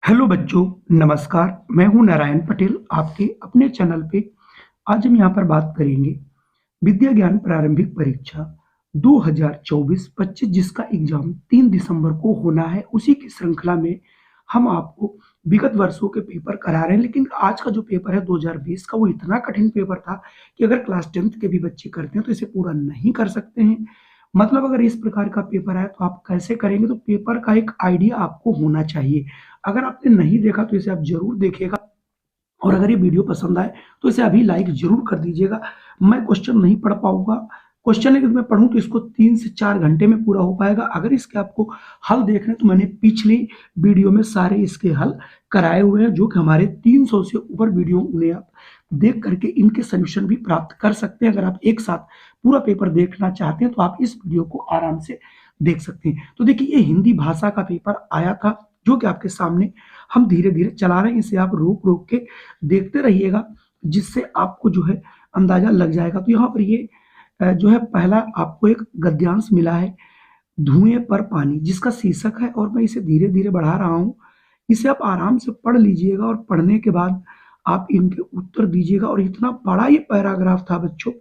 Hello बच्चों, नमस्कार। मैं हूं नारायण पटेल, आपके अपने चैनल पे। आज हम यहाँ पर बात करेंगे विद्या ज्ञान प्रारंभिक परीक्षा 2024-25 जिसका एग्जाम 3 दिसंबर को होना है। उसी की श्रृंखला में हम आपको विगत वर्षों के पेपर करा रहे हैं, लेकिन आज का जो पेपर है 2020 का वो इतना कठिन पेपर था कि अगर क्लास 10th के भी बच्चे करते हैं तो इसे पूरा नहीं कर सकते हैं। मतलब अगर इस प्रकार का पेपर है तो आप कैसे करेंगे, तो पेपर का एक आइडिया आपको होना चाहिए। अगर आपने नहीं देखा तो इसे आप जरूर देखिएगा, और अगर ये वीडियो पसंद आए तो इसे अभी लाइक जरूर कर दीजिएगा। मैं क्वेश्चन नहीं पढ़ पाऊंगा, क्वेश्चन अगर मैं पढ़ूं तो इसको 3 से 4 घंटे में पूरा हो पाएगा। अगर इसके आपको हल देखने तो मैंने पिछली वीडियो में सारे इसके हल कराए हुए हैं, जो कि हमारे 300 से ऊपर वीडियो, उन्हें आप देख करके इनके सोल्यूशन भी प्राप्त कर सकते हैं। अगर आप एक साथ पूरा पेपर देखना चाहते हैं तो आप इस वीडियो को आराम से देख सकते हैं। तो देखिए, ये हिंदी भाषा का पेपर आया था, जो कि आपके सामने हम धीरे धीरे चला रहे हैं। इसे आप रोक रोक के देखते रहिएगा, जिससे आपको जो है अंदाजा लग जाएगा। तो यहाँ पर ये जो है पहला आपको एक गद्यांश मिला है, धुएं पर पानी, जिसका शीर्षक है, और मैं इसे धीरे धीरे बढ़ा रहा हूँ। इसे आप आराम से पढ़ लीजिएगा और पढ़ने के बाद आप इनके उत्तर दीजिएगा। और इतना बड़ा ये पैराग्राफ था बच्चों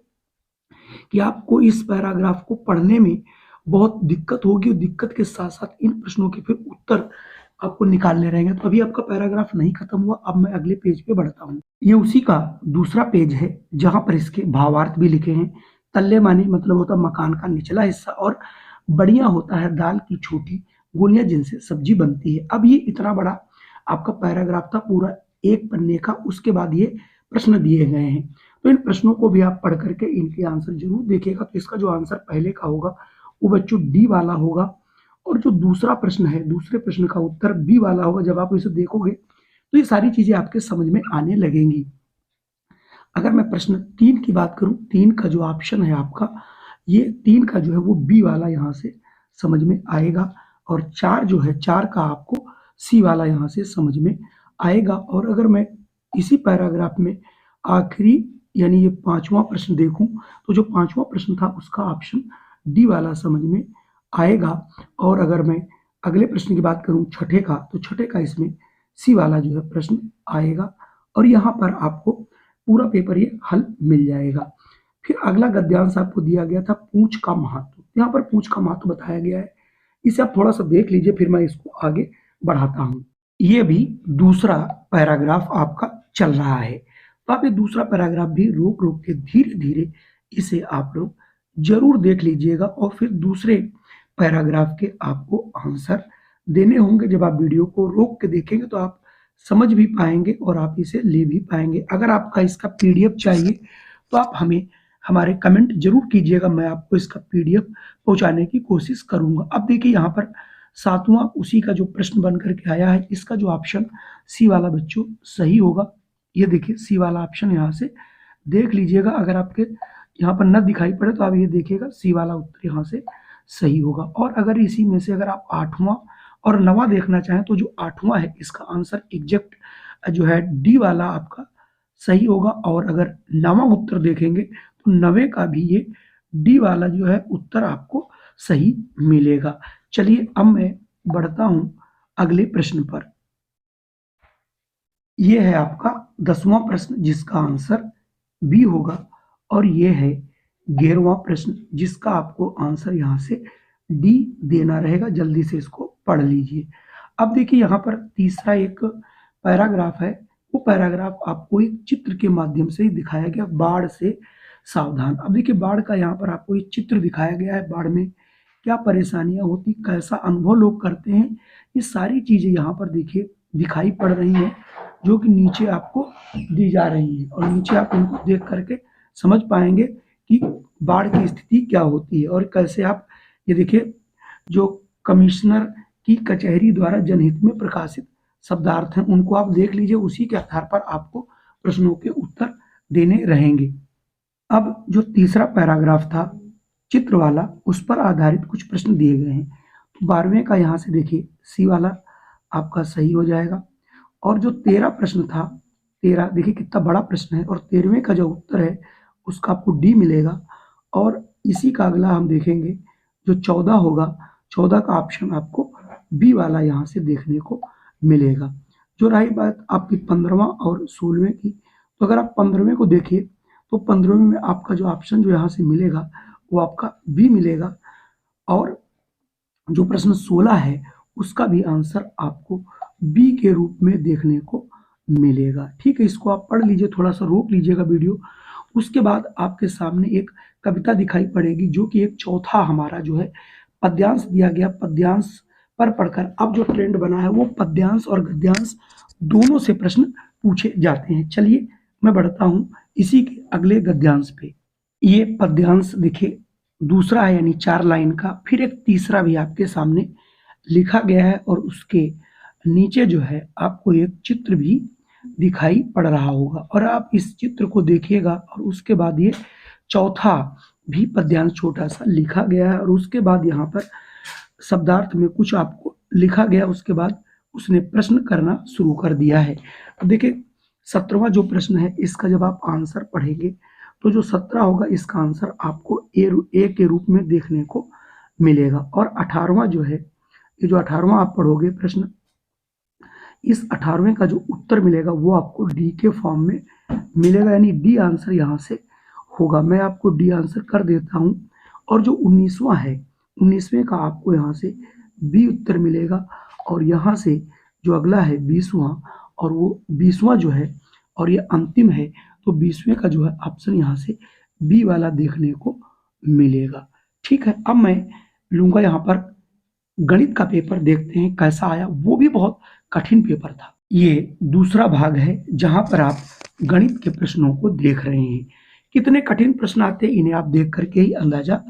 कि आपको इस पैराग्राफ को पढ़ने में बहुत दिक्कत होगी, और दिक्कत के साथ साथ इन प्रश्नों के फिर उत्तर आपको निकालने रहेंगे। तो अभी आपका पैराग्राफ नहीं खत्म हुआ, अब मैं अगले पेज पे बढ़ता हूँ। ये उसी का दूसरा पेज है, जहां पर इसके भावार्थ भी लिखे हैं। तल्ले माने मतलब होता है मकान का निचला हिस्सा, और बढ़िया होता है दाल की छोटी गोलियां जिनसे सब्जी बनती है। अब ये इतना बड़ा आपका पैराग्राफ था, पूरा एक पन्ने का। उसके बाद ये प्रश्न दिए गए हैं, तो इन प्रश्नों को भी आप पढ़ करके इनके आंसर जरूर देखिएगा। तो इसका जो आंसर पहले का होगा वो बच्चों डी वाला होगा, और जो दूसरा प्रश्न है, दूसरे प्रश्न का उत्तर बी वाला होगा। जब आप इसे देखोगे तो ये सारी चीजें आपके समझ में आने लगेंगी। अगर मैं प्रश्न 3 की बात करूं, 3 का जो ऑप्शन है आपका, ये 3 का जो है वो बी वाला यहाँ से समझ में आएगा, और 4 जो है, 4 का आपको सी वाला यहाँ से समझ में आएगा। और अगर मैं इसी पैराग्राफ में आखिरी यानी ये 5वां प्रश्न देखूं, तो जो 5वां प्रश्न था उसका ऑप्शन डी वाला समझ में आएगा। और अगर मैं अगले प्रश्न की बात करूं, छठे का, तो छठे का इसमें सी वाला जो है प्रश्न आएगा। और यहाँ पर आपको पूरा पेपर ये हल मिल जाएगा। फिर अगला गद्यांश आपको दिया गया था पूंछ का महत्व। यहाँ पर पूंछ का महत्व बताया गया है, इसे आप थोड़ा सा देख लीजिए, फिर मैं इसको आगे बढ़ाता हूँ। ये भी दूसरा पैराग्राफ आपका चल रहा है, तो आप ये दूसरा पैराग्राफ भी रोक रोक के धीरे धीरे इसे आप लोग जरूर देख लीजिएगा, और फिर दूसरे पैराग्राफ के आपको आंसर देने होंगे। जब आप वीडियो को रोक के देखेंगे तो आप समझ भी पाएंगे और आप इसे ले भी पाएंगे। अगर आपका इसका पीडीएफ चाहिए तो आप हमें हमारे कमेंट जरूर कीजिएगा, मैं आपको इसका पीडीएफ पहुंचाने की कोशिश करूंगा। अब देखिए, यहाँ पर 7वां उसी का जो प्रश्न बन करके आया है, इसका जो ऑप्शन सी वाला बच्चों सही होगा। ये देखिए, सी वाला ऑप्शन यहाँ से देख लीजिएगा। अगर आपके यहाँ पर न दिखाई पड़े तो आप ये देखिएगा, सी वाला उत्तर यहाँ से सही होगा। और अगर इसी में से अगर आप 8वां और 9वां देखना चाहें, तो जो 8वां है इसका आंसर एग्जैक्ट जो है डी वाला आपका सही होगा। और अगर 9वां उत्तर देखेंगे तो 9वें का भी ये डी वाला जो है उत्तर आपको सही मिलेगा। चलिए, अब मैं बढ़ता हूं अगले प्रश्न पर। ये है आपका 10वां प्रश्न, जिसका आंसर बी होगा। और ये है 11वां प्रश्न, जिसका आपको आंसर यहाँ से डी देना रहेगा। जल्दी से इसको पढ़ लीजिए। अब देखिए, यहाँ पर तीसरा एक पैराग्राफ है, वो पैराग्राफ आपको एक चित्र के माध्यम से ही दिखाया गया, बाढ़ से सावधान। अब देखिए, बाढ़ का यहाँ पर आपको एक चित्र दिखाया गया है, बाढ़ में क्या परेशानियां होती, कैसा अनुभव लोग करते हैं, ये सारी चीजें यहाँ पर देखिए दिखाई पड़ रही हैं, जो कि नीचे आपको दी जा रही है। और नीचे आप इनको देख करके समझ पाएंगे कि बाढ़ की स्थिति क्या होती है और कैसे आप, ये देखिए, जो कमिश्नर की कचहरी द्वारा जनहित में प्रकाशित शब्दार्थ हैं उनको आप देख लीजिए। उसी के आधार पर आपको प्रश्नों के उत्तर देने रहेंगे। अब जो तीसरा पैराग्राफ था चित्र वाला, उस पर आधारित कुछ प्रश्न दिए गए हैं। तो 12वें का यहाँ से देखिए सी वाला आपका सही हो जाएगा। और जो 13 प्रश्न था, 13 देखिए कितना बड़ा प्रश्न है, और 13वें का जो उत्तर है उसका आपको डी मिलेगा। और इसी का अगला हम देखेंगे, जो 14 होगा, 14 का ऑप्शन आपको बी वाला यहाँ से देखने को मिलेगा। जो रही बात आपकी 15वां और 16वें की, तो अगर आप 15वें को देखिए तो 15वें में आपका जो ऑप्शन जो यहाँ से मिलेगा वो आपका बी मिलेगा, और जो प्रश्न 16 है उसका भी आंसर आपको बी के रूप में देखने को मिलेगा। ठीक है, इसको आप पढ़ लीजिए, थोड़ा सा रोक लीजिएगा वीडियो। उसके बाद आपके सामने एक कविता दिखाई पड़ेगी, जो कि एक चौथा हमारा जो है पद्यांश दिया गया। पद्यांश पर पढ़कर अब जो ट्रेंड बना है वो पद्यांश और गद्यांश दोनों से प्रश्न पूछे जाते हैं। चलिए मैं बढ़ता हूँ इसी के अगले गद्यांश पे। ये पद्यांश देखिए दूसरा है, यानी 4 लाइन का। फिर एक तीसरा भी आपके सामने लिखा गया है, और उसके नीचे जो है आपको एक चित्र भी दिखाई पड़ रहा होगा, और आप इस चित्र को देखिएगा। और उसके बाद ये चौथा भी पद्यांश छोटा सा लिखा गया है, और उसके बाद यहाँ पर शब्दार्थ में कुछ आपको लिखा गया। उसके बाद उसने प्रश्न करना शुरू कर दिया है। अब देखिए 17वां जो प्रश्न है, इसका जब आप आंसर पढ़ेंगे तो जो 17 होगा इसका आंसर आपको ए के रूप में देखने को मिलेगा। और 18वां जो है, ये जो 18वां आप पढ़ोगे प्रश्न, इस 18वें का जो उत्तर मिलेगा वो आपको डी के फॉर्म में मिलेगा, यानी डी आंसर यहाँ से होगा। मैं आपको डी आंसर कर देता हूँ। और जो 19वां है, 19वें का आपको यहाँ से बी उत्तर मिलेगा, और यहाँ से जो अगला है 20वां, और वो 20वां जो है और ये अंतिम है, तो 20वें का जो है ऑप्शन यहाँ से बी वाला देखने को मिलेगा। ठीक है, अब मैं लूंगा यहाँ पर गणित का पेपर, देखते हैं कैसा आया। वो भी बहुत कठिन पेपर था। ये दूसरा भाग है जहां पर आप गणित के प्रश्नों को देख रहे हैं। कितने कठिन प्रश्न आते हैं इन्हें आप देख करके ही अंदाजा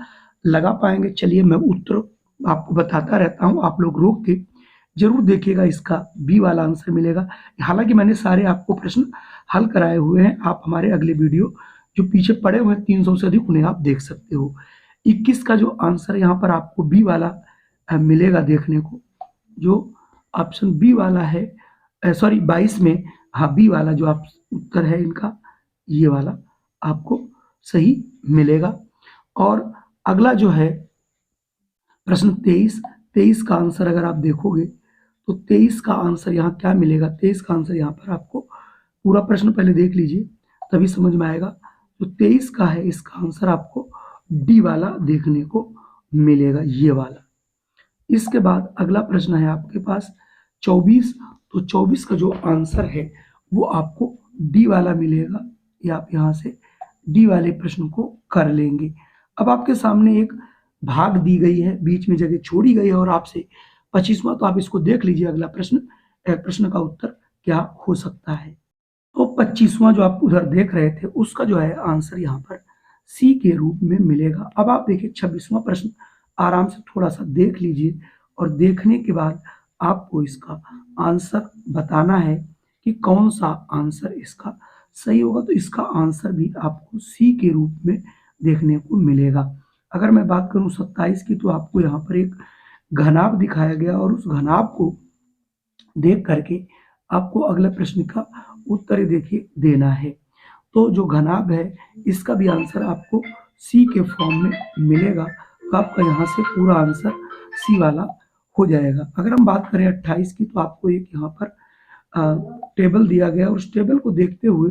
लगा पाएंगे। चलिए मैं उत्तर आपको बताता रहता हूं, आप लोग रोक के जरूर देखिएगा, इसका बी वाला आंसर मिलेगा। हालांकि मैंने सारे आपको प्रश्न हल कराए हुए हैं, आप हमारे अगले वीडियो जो पीछे पड़े हुए हैं 300 से अधिक, उन्हें आप देख सकते हो। 21 का जो आंसर यहाँ पर आपको बी वाला मिलेगा देखने को, जो ऑप्शन बी वाला है, सॉरी 22 में, हाँ बी वाला जो आप उत्तर है इनका, ये वाला आपको सही मिलेगा। और अगला जो है प्रश्न 23 का आंसर अगर आप देखोगे तो 23 का आंसर यहाँ क्या मिलेगा। 23 का आंसर यहाँ पर आपको, पूरा प्रश्न पहले देख लीजिए तभी समझ में आएगा। तो 23 का है, इसका आंसर आपको डी वाला देखने को मिलेगा, ये वाला। इसके बाद अगला प्रश्न है आपके पास 24, तो 24 का जो आंसर है वो आपको डी वाला मिलेगा। या आप यहाँ से डी वाले प्रश्न को कर लेंगे। अब आपके सामने एक भाग दी गई है, बीच में जगह छोड़ी गई है, और आपसे 25वां, तो आप इसको देख लीजिए अगला प्रश्न, प्रश्न का उत्तर क्या हो सकता है। तो 25वां जो आप उधर देख रहे थे उसका जो है आंसर यहाँ पर सी के रूप में मिलेगा। अब आप देखिए 26वां प्रश्न आराम से थोड़ा सा देख लीजिए, और देखने के बाद आपको इसका आंसर बताना है कि कौन सा आंसर इसका सही होगा। तो इसका आंसर भी आपको सी के रूप में देखने को मिलेगा। अगर मैं बात करूं 27 की, तो आपको यहाँ पर एक घनाभ दिखाया गया, और उस घनाभ को देख करके आपको अगले प्रश्न का उत्तर देखिए देना है। तो जो घनाभ है इसका भी आंसर आपको सी के फॉर्म में मिलेगा। तो आपका यहाँ से पूरा आंसर सी वाला हो जाएगा। अगर हम बात करें 28 की, तो आपको एक यहाँ पर टेबल दिया गया, और उस टेबल को देखते हुए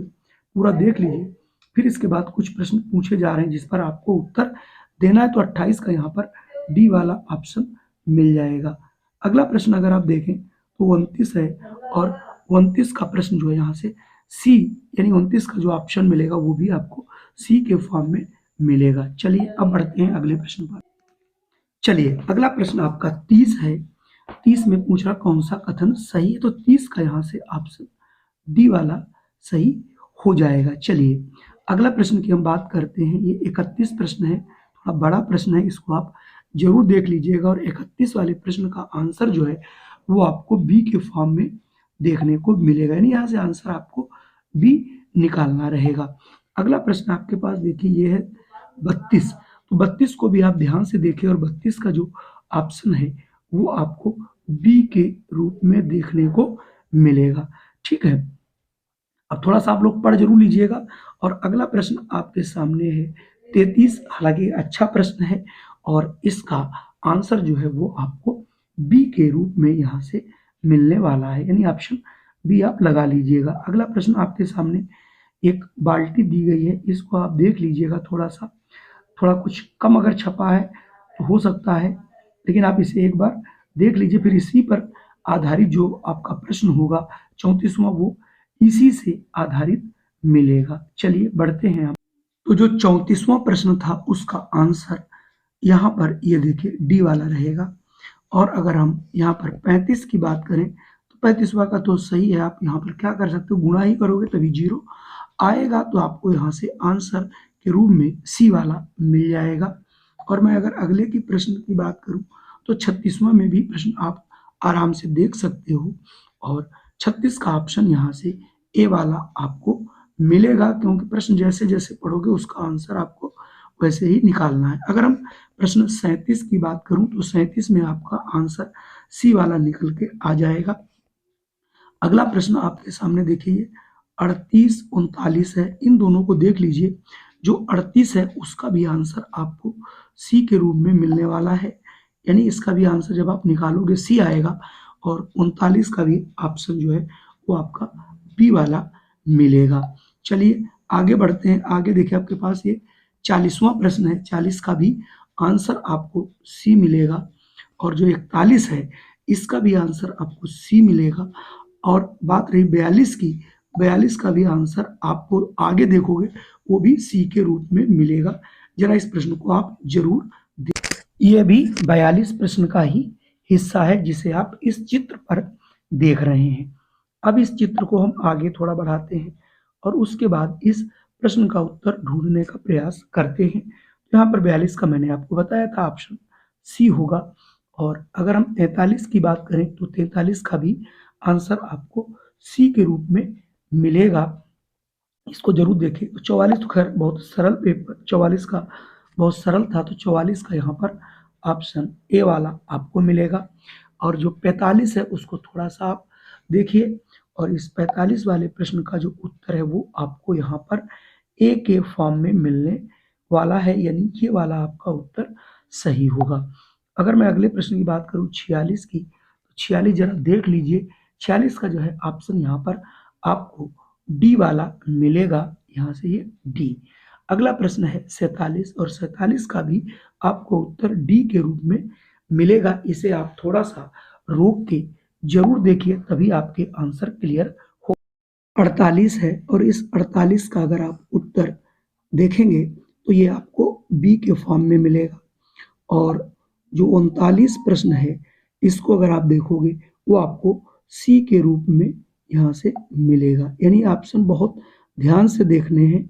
पूरा देख लीजिए। फिर इसके बाद कुछ प्रश्न पूछे जा रहे हैं जिस पर आपको उत्तर देना है। तो 28 का यहाँ पर डी वाला ऑप्शन मिल जाएगा। अगला प्रश्न अगर आप देखें तो 29 है, और 29 का प्रश्न जो है यहाँ से सी, यानी 29 का जो ऑप्शन मिलेगा वो भी आपको सी के फॉर्म में मिलेगा। चलिए अब बढ़ते हैं अगले प्रश्न पर। चलिए अगला प्रश्न आपका 30 है। 30 में पूछ रहा कौन सा कथन सही है। तो 30 का यहाँ से ऑप्शन डी वाला सही हो जाएगा। चलिए अगला प्रश्न की हम बात करते हैं। ये 31 प्रश्न है, थोड़ा बड़ा प्रश्न है, इसको आप जरूर देख लीजिएगा। और 31 वाले प्रश्न का आंसर जो है वो आपको बी के फॉर्म में देखने को मिलेगा, यानी यहाँ से आंसर आपको बी निकालना रहेगा। अगला प्रश्न आपके पास देखिए ये है 32। तो 32 को भी आप ध्यान से देखिए, और 32 का जो ऑप्शन है वो आपको बी के रूप में देखने को मिलेगा। ठीक है, अब थोड़ा सा आप लोग पढ़ जरूर लीजिएगा। और अगला प्रश्न आपके सामने है 33। हालांकि अच्छा प्रश्न है, और इसका आंसर जो है वो आपको बी के रूप में यहाँ से मिलने वाला है, यानी ऑप्शन बी आप लगा लीजिएगा। अगला प्रश्न आपके सामने एक बाल्टी दी गई है, इसको आप देख लीजिएगा। थोड़ा कुछ कम अगर छपा है तो हो सकता है, लेकिन आप इसे एक बार देख लीजिए, फिर इसी पर आधारित जो आपका प्रश्न होगा 34वां, वो इसी से आधारित मिलेगा। चलिए बढ़ते हैं हम। तो जो 34वां प्रश्न था उसका आंसर यहाँ पर ये देखिए डी वाला रहेगा। और अगर हम यहाँ पर 35 की बात करें तो 35वां का तो सही है। आप यहाँ पर क्या कर सकते हो, गुणा ही करोगे तभी 0 आएगा, तो आपको यहाँ से आंसर के रूप में सी वाला मिल जाएगा। और मैं अगर अगले की प्रश्न की बात करूं तो 36वां में भी प्रश्न आप आराम से देख सकते हो, और 36 का ऑप्शन यहाँ से ए वाला आपको मिलेगा, क्योंकि प्रश्न जैसे जैसे पढ़ोगे उसका आंसर आपको वैसे ही निकालना है। अगर हम प्रश्न 37 की बात करूं तो 37 में आपका आंसर सी वाला निकल के आ जाएगा। अगला प्रश्न आपके सामने देखिए 38 39 है, इन दोनों को देख लीजिए। जो 38 है उसका भी आंसर आपको सी के रूप में मिलने वाला है, यानी इसका भी आंसर जब आप निकालोगे सी आएगा, और 39 का भी ऑप्शन जो है वो आपका बी वाला मिलेगा। चलिए आगे बढ़ते हैं। आगे देखिए आपके पास ये 40वां प्रश्न है, 40 का भी आंसर आपको सी मिलेगा, और जो 41 है इसका भी आंसर आपको सी मिलेगा। और बात रही 42 की, 42 का भी आंसर आपको आगे देखोगे वो भी सी के रूप में मिलेगा। जरा इस प्रश्न को आप जरूर देखें। ये भी 42 प्रश्न का ही हिस्सा है जिसे आप इस चित्र पर देख रहे हैं। अब इस चित्र को हम आगे थोड़ा बढ़ाते हैं और उसके बाद इस प्रश्न का उत्तर ढूंढने का प्रयास करते हैं। यहाँ पर 42 का मैंने आपको बताया था ऑप्शन सी होगा। और अगर हम 43 की बात करें तो 43 का भी आंसर आपको सी के रूप में मिलेगा। इसको जरूर देखें। तो 44 तो खैर बहुत सरल पेपर, 44 का बहुत सरल था, तो 44 का यहाँ पर ऑप्शन ए वाला आपको मिलेगा। और जो 45 है उसको थोड़ा सा आप देखिए, और इस 45 वाले प्रश्न का जो उत्तर है वो आपको यहाँ पर ए के फॉर्म में मिलने वाला है, यानी ये वाला आपका उत्तर सही होगा। अगर मैं अगले प्रश्न की बात करूँ 46 की, तो 46 जरा देख लीजिए। 46 का जो है ऑप्शन यहाँ पर आपको डी वाला मिलेगा, यहाँ से ये डी। अगला प्रश्न है 47, और 47 का भी आपको उत्तर डी के रूप में मिलेगा। इसे आप थोड़ा सा रोक के जरूर देखिए, तभी आपके आंसर क्लियर हो। 48 है, और इस 48 का अगर आप उत्तर देखेंगे तो ये आपको बी के फॉर्म में मिलेगा। और जो 39 प्रश्न है इसको अगर आप देखोगे वो आपको सी के रूप में यहाँ से मिलेगा, यानी ऑप्शन बहुत ध्यान से देखने हैं।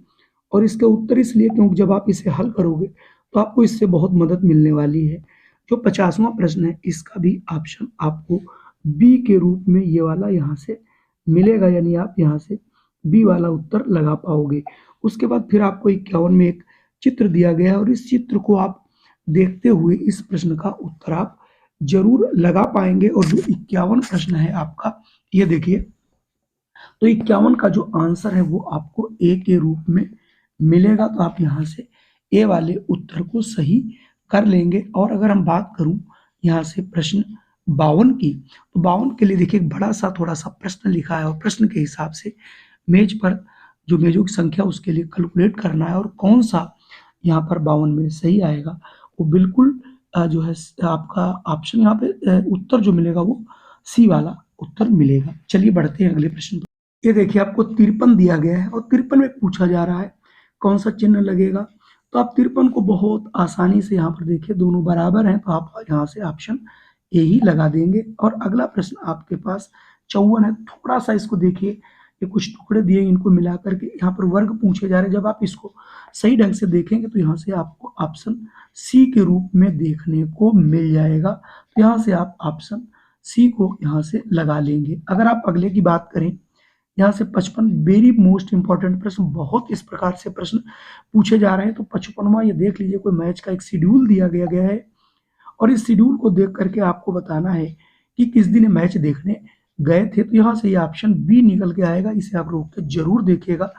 और इसके उत्तर इसलिए क्योंकि जब आप इसे हल करोगे तो आपको इससे बहुत मदद मिलने वाली है। जो 50वां प्रश्न है इसका भी ऑप्शन आपको बी के रूप में ये वाला यहाँ से मिलेगा, यानी आप यहाँ से बी वाला उत्तर लगा पाओगे। उसके बाद फिर आपको 51 में एक चित्र दिया गया है, और इस चित्र को आप देखते हुए इस प्रश्न का उत्तर आप जरूर लगा पाएंगे। और जो 51 प्रश्न है आपका, ये देखिए, तो 51 का जो आंसर है वो आपको ए के रूप में मिलेगा, तो आप यहाँ से ए वाले उत्तर को सही कर लेंगे। और अगर हम बात करूं यहाँ से प्रश्न 52 की, तो 52 के लिए देखिए बड़ा सा थोड़ा सा प्रश्न लिखा है, और प्रश्न के हिसाब से मेज पर जो मेजों की संख्या उसके लिए कैलकुलेट करना है, और कौन सा यहाँ पर 52 में सही आएगा वो बिल्कुल जो है आपका ऑप्शन यहाँ पे उत्तर जो मिलेगा वो सी वाला उत्तर मिलेगा। चलिए बढ़ते हैं अगले प्रश्न पर। ये देखिए आपको 53 दिया गया है, और 53 में पूछा जा रहा है कौन सा चिन्ह लगेगा। तो आप 53 को बहुत आसानी से यहाँ पर देखिए दोनों बराबर हैं, तो आप यहाँ से ऑप्शन ए ही लगा देंगे। और अगला प्रश्न आपके पास 54 है, थोड़ा सा इसको देखिए, ये कुछ टुकड़े दिए इनको मिला करके यहाँ पर वर्ग पूछे जा रहे हैं। जब आप इसको सही ढंग से देखेंगे तो यहाँ से आपको ऑप्शन सी के रूप में देखने को मिल जाएगा, तो यहाँ से आप ऑप्शन सी को यहाँ से लगा लेंगे। अगर आप अगले की बात करें, यहाँ से 55 वेरी मोस्ट इंपॉर्टेंट प्रश्न, बहुत इस प्रकार से प्रश्न पूछे जा रहे हैं। तो 55वां ये देख लीजिए, कोई मैच का एक शेड्यूल दिया गया है, और इस शेड्यूल को देख करके आपको बताना है कि किस दिन मैच देखने गए थे। तो यहाँ से ये ऑप्शन बी निकल के आएगा, इसे आप रोक के जरूर देखिएगा।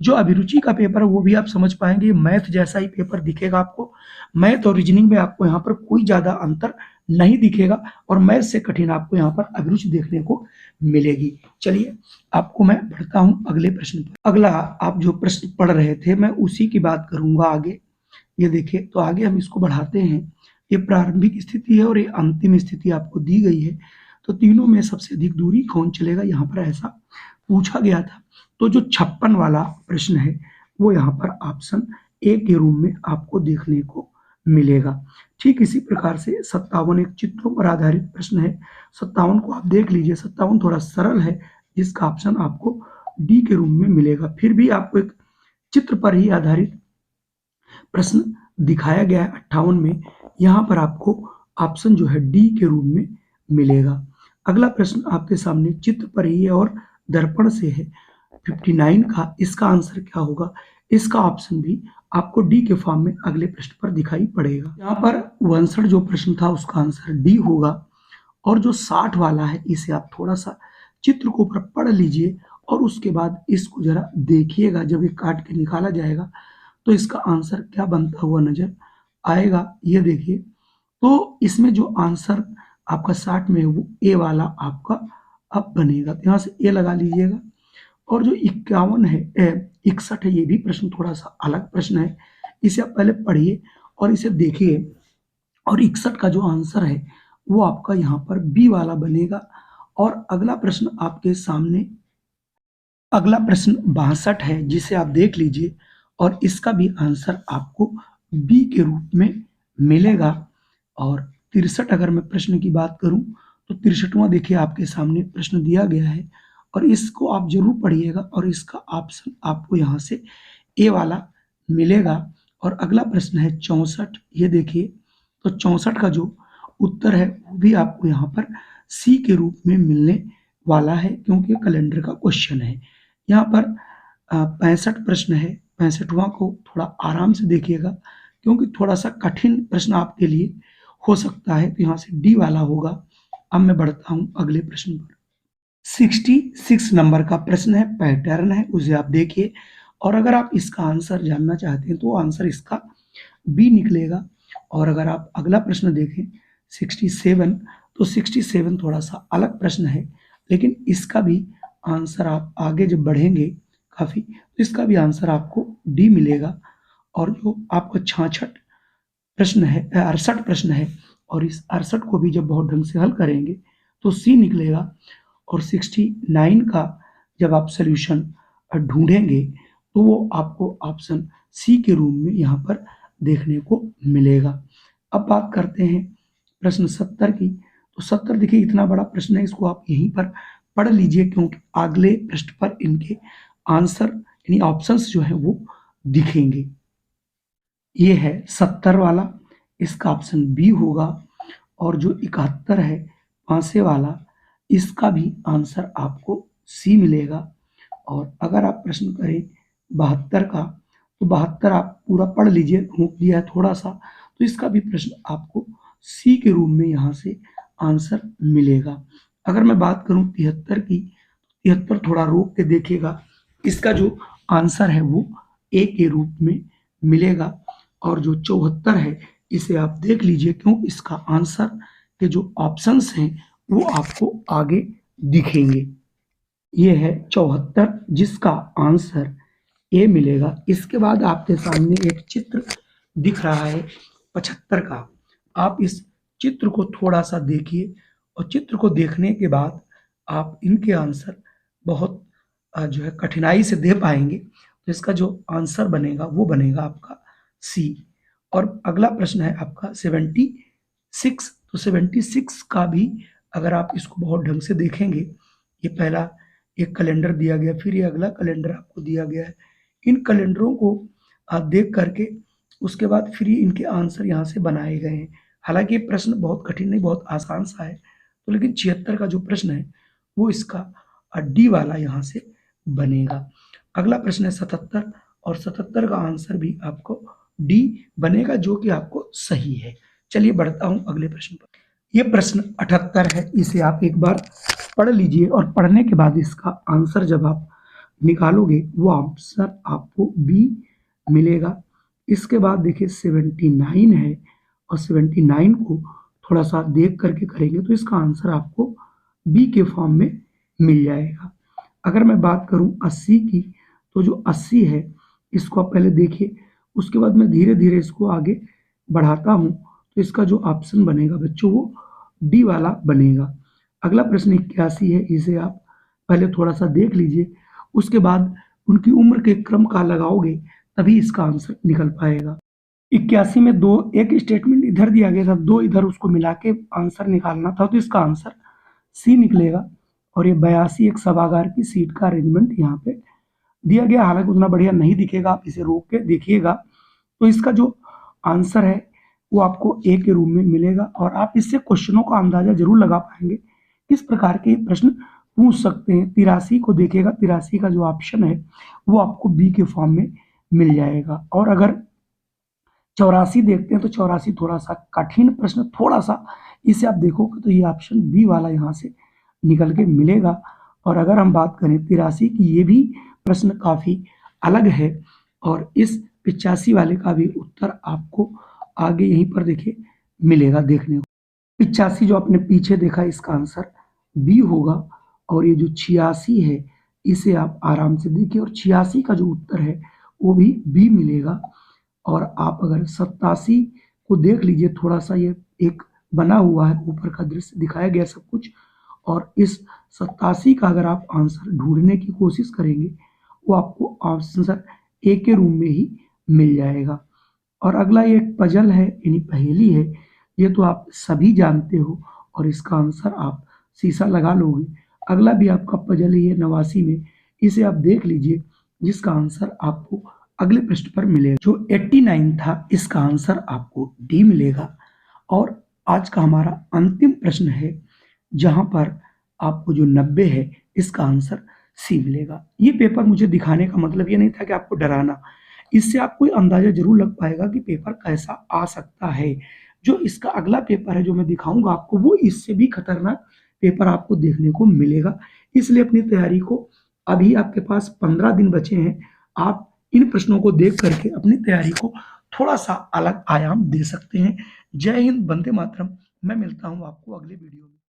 जो अभिरुचि का पेपर है वो भी आप समझ पाएंगे, मैथ जैसा ही पेपर दिखेगा आपको। मैथ और रीजनिंग में आपको यहाँ पर कोई ज्यादा अंतर नहीं दिखेगा और मैथ से कठिन आपको यहाँ पर अभिरुचि देखने को मिलेगी। चलिए आपको मैं बढ़ता हूँ अगले प्रश्न पर। अगला आप जो प्रश्न पढ़ रहे थे मैं उसी की बात करूंगा आगे। ये देखिए, तो आगे हम इसको बढ़ाते हैं। ये प्रारंभिक स्थिति है और ये अंतिम स्थिति आपको दी गई है। तो तीनों में सबसे अधिक दूरी कौन चलेगा, यहाँ पर ऐसा पूछा गया था। तो जो 56 वाला प्रश्न है वो यहाँ पर ऑप्शन ए के रूप में आपको देखने को मिलेगा। ठीक इसी प्रकार से 57 एक चित्रों पर आधारित प्रश्न है। 57 को आप देख लीजिए, 57 थोड़ा सरल है, जिसका ऑप्शन आपको डी के रूप में मिलेगा। फिर भी आपको एक चित्र पर ही आधारित प्रश्न दिखाया गया है 58 में, यहाँ पर आपको ऑप्शन जो है डी के रूप में मिलेगा। अगला प्रश्न आपके सामने चित्र पर ही है और दर्पण से है 59 का, इसका आंसर क्या होगा? इसका ऑप्शन भी आपको डी के फॉर्म में अगले प्रश्न पर दिखाई पड़ेगा। यहाँ पर 59 जो प्रश्न था उसका आंसर डी होगा। और जो 60 वाला है इसे आप थोड़ा सा चित्र को ऊपर पढ़ लीजिए और उसके बाद इसको जरा देखिएगा। जब ये काट के निकाला जाएगा तो इसका आंसर क्या बनता हुआ नजर आएगा, ये देखिए। तो इसमें जो आंसर आपका 60 में है वो ए वाला आपका अब बनेगा, तो यहाँ से ए लगा लीजिएगा। और जो 51 है 61 है, ये भी प्रश्न थोड़ा सा अलग प्रश्न है, इसे आप पहले पढ़िए और इसे देखिए। और 61 का जो आंसर है वो आपका यहाँ पर बी वाला बनेगा। और अगला प्रश्न आपके सामने, अगला प्रश्न 62 है, जिसे आप देख लीजिए और इसका भी आंसर आपको बी के रूप में मिलेगा। और 63 अगर मैं प्रश्न की बात करूं तो 63वां देखिए आपके सामने प्रश्न दिया गया है और इसको आप जरूर पढ़िएगा और इसका ऑप्शन आपको यहाँ से ए वाला मिलेगा। और अगला प्रश्न है 64, ये देखिए। तो 64 का जो उत्तर है वो भी आपको यहाँ पर सी के रूप में मिलने वाला है, क्योंकि कैलेंडर का क्वेश्चन है। यहाँ पर 65 प्रश्न है, 65वां को थोड़ा आराम से देखिएगा क्योंकि थोड़ा सा कठिन प्रश्न आपके लिए हो सकता है, तो यहाँ से डी वाला होगा। अब मैं बढ़ता हूँ अगले प्रश्न पर। 66 नंबर का प्रश्न है, पैटर्न है, उसे आप देखिए। और अगर आप इसका आंसर जानना चाहते हैं तो आंसर इसका बी निकलेगा। और अगर आप अगला प्रश्न देखें 67, तो 67 थोड़ा सा अलग प्रश्न है, लेकिन इसका भी आंसर आप आगे जब बढ़ेंगे काफ़ी तो इसका भी आंसर आपको डी मिलेगा। और जो आपका 66 प्रश्न है 68 प्रश्न है, और इस 68 को भी जब बहुत ढंग से हल करेंगे तो सी निकलेगा। और 69 का जब आप सोल्यूशन ढूंढेंगे तो वो आपको ऑप्शन सी के रूप में यहाँ पर देखने को मिलेगा। अब बात करते हैं प्रश्न 70 की। तो 70 देखिए, इतना बड़ा प्रश्न है, इसको आप यहीं पर पढ़ लीजिए क्योंकि अगले पृष्ठ पर इनके आंसर यानी ऑप्शंस जो है वो दिखेंगे। ये है 70 वाला, इसका ऑप्शन बी होगा। और जो 71 है पांसे वाला, इसका भी आंसर आपको सी मिलेगा। और अगर आप प्रश्न करें 72 का, तो 72 आप पूरा पढ़ लीजिए, घूम दिया है थोड़ा सा, तो इसका भी प्रश्न आपको सी के रूप में यहाँ से आंसर मिलेगा। अगर मैं बात करूँ 73 की, 73 थोड़ा रोक के देखिएगा, इसका जो आंसर है वो ए के रूप में मिलेगा। और जो 74 है इसे आप देख लीजिए क्योंकि इसका आंसर के जो ऑप्शंस हैं वो आपको आगे दिखेंगे। ये है 74 जिसका आंसर ए मिलेगा। इसके बाद आपके सामने एक चित्र दिख रहा है 75 का। आप इस चित्र को थोड़ा सा देखिए और चित्र को देखने के बाद आप इनके आंसर बहुत जो है कठिनाई से दे पाएंगे। तो इसका जो आंसर बनेगा वो बनेगा आपका सी। और अगला प्रश्न है आपका 76। तो 76 का भी अगर आप इसको बहुत ढंग से देखेंगे, ये पहला एक कैलेंडर दिया गया, फिर ये अगला कैलेंडर आपको दिया गया है। इन कैलेंडरों को आप देख करके उसके बाद फिर ये इनके आंसर यहाँ से बनाए गए हैं। हालांकि ये प्रश्न बहुत कठिन नहीं, बहुत आसान सा है, तो लेकिन 76 का जो प्रश्न है वो इसका डी वाला यहाँ से बनेगा। अगला प्रश्न है 77 और 77 का आंसर भी आपको डी बनेगा, जो कि आपको सही है। चलिए बढ़ता हूं अगले प्रश्न पर। यह प्रश्न 78 है, इसे आप एक बार पढ़ लीजिए और पढ़ने के बाद इसका आंसर जब आप निकालोगे वो आंसर आपको बी मिलेगा। इसके बाद देखिए 79 है और 79 को थोड़ा सा देख करके करेंगे तो इसका आंसर आपको बी के फॉर्म में मिल जाएगा। अगर मैं बात करूं 80 की, तो जो 80 है इसको आप पहले देखिए, उसके बाद मैं धीरे धीरे इसको आगे बढ़ाता हूं तो इसका जो ऑप्शन बनेगा बच्चों वो डी वाला बनेगा। अगला प्रश्न 81 है, इसे आप पहले थोड़ा सा देख लीजिए, उसके बाद उनकी उम्र के क्रम का लगाओगे तभी इसका आंसर निकल पाएगा। 81 में दो, एक स्टेटमेंट इधर दिया गया था, दो इधर, उसको मिला के आंसर निकालना था, तो इसका आंसर सी निकलेगा। और ये 82 एक सभागार की सीट का अरेंजमेंट यहाँ पे दिया गया, हालांकि उतना बढ़िया नहीं दिखेगा, आप इसे रोक के देखिएगा तो इसका जो आंसर है वो आपको ए के रूप में मिलेगा। और आप इससे क्वेश्चनों का अंदाजा जरूर लगा पाएंगे किस प्रकार के प्रश्न पूछ सकते हैं। 83 को देखिएगा, 83 का जो ऑप्शन है वो आपको बी के फॉर्म में मिल जाएगा। और अगर 84 देखते हैं तो 84 थोड़ा सा कठिन प्रश्न, थोड़ा सा इसे आप देखोगे तो ये ऑप्शन बी वाला यहाँ से निकल के मिलेगा। और अगर हम बात करें 83 की, ये भी प्रश्न काफी अलग है और इस 85 वाले का भी उत्तर आपको आगे यहीं पर देखिए मिलेगा देखने को। 85 जो आपने पीछे देखा इसका आंसर बी होगा। और ये जो 86 है इसे आप आराम से देखिए, और 86 का जो उत्तर है वो भी बी मिलेगा। और आप अगर 87 को देख लीजिए, थोड़ा सा ये एक बना हुआ है, ऊपर का दृश्य दिखाया गया सब कुछ, और इस 87 का अगर आप आंसर ढूंढने की कोशिश करेंगे वो आपको आंसर ए के रूम में ही मिल जाएगा। और अगला ये एक पजल है, यानी पहेली है, ये तो आप सभी जानते हो और इसका आंसर आप शीशा लगा लोगे। अगला भी आपका पजल ही है 89 में, इसे आप देख लीजिए, जिसका आंसर आपको अगले पृष्ठ पर मिलेगा। जो 89 था इसका आंसर आपको डी मिलेगा। और आज का हमारा अंतिम प्रश्न है, जहां पर आपको जो 90 है इसका आंसर सी मिलेगा। ये पेपर मुझे दिखाने का मतलब ये नहीं था कि आपको डराना, इससे आपको अंदाजा जरूर लग पाएगा कि पेपर कैसा आ सकता है। जो इसका अगला पेपर है जो मैं दिखाऊंगा आपको, वो इससे भी खतरनाक पेपर आपको देखने को मिलेगा। इसलिए अपनी तैयारी को, अभी आपके पास 15 दिन बचे हैं, आप इन प्रश्नों को देख करके अपनी तैयारी को थोड़ा सा अलग आयाम दे सकते हैं। जय हिंद, वंदे मातरम। मैं मिलता हूं आपको अगले वीडियो में।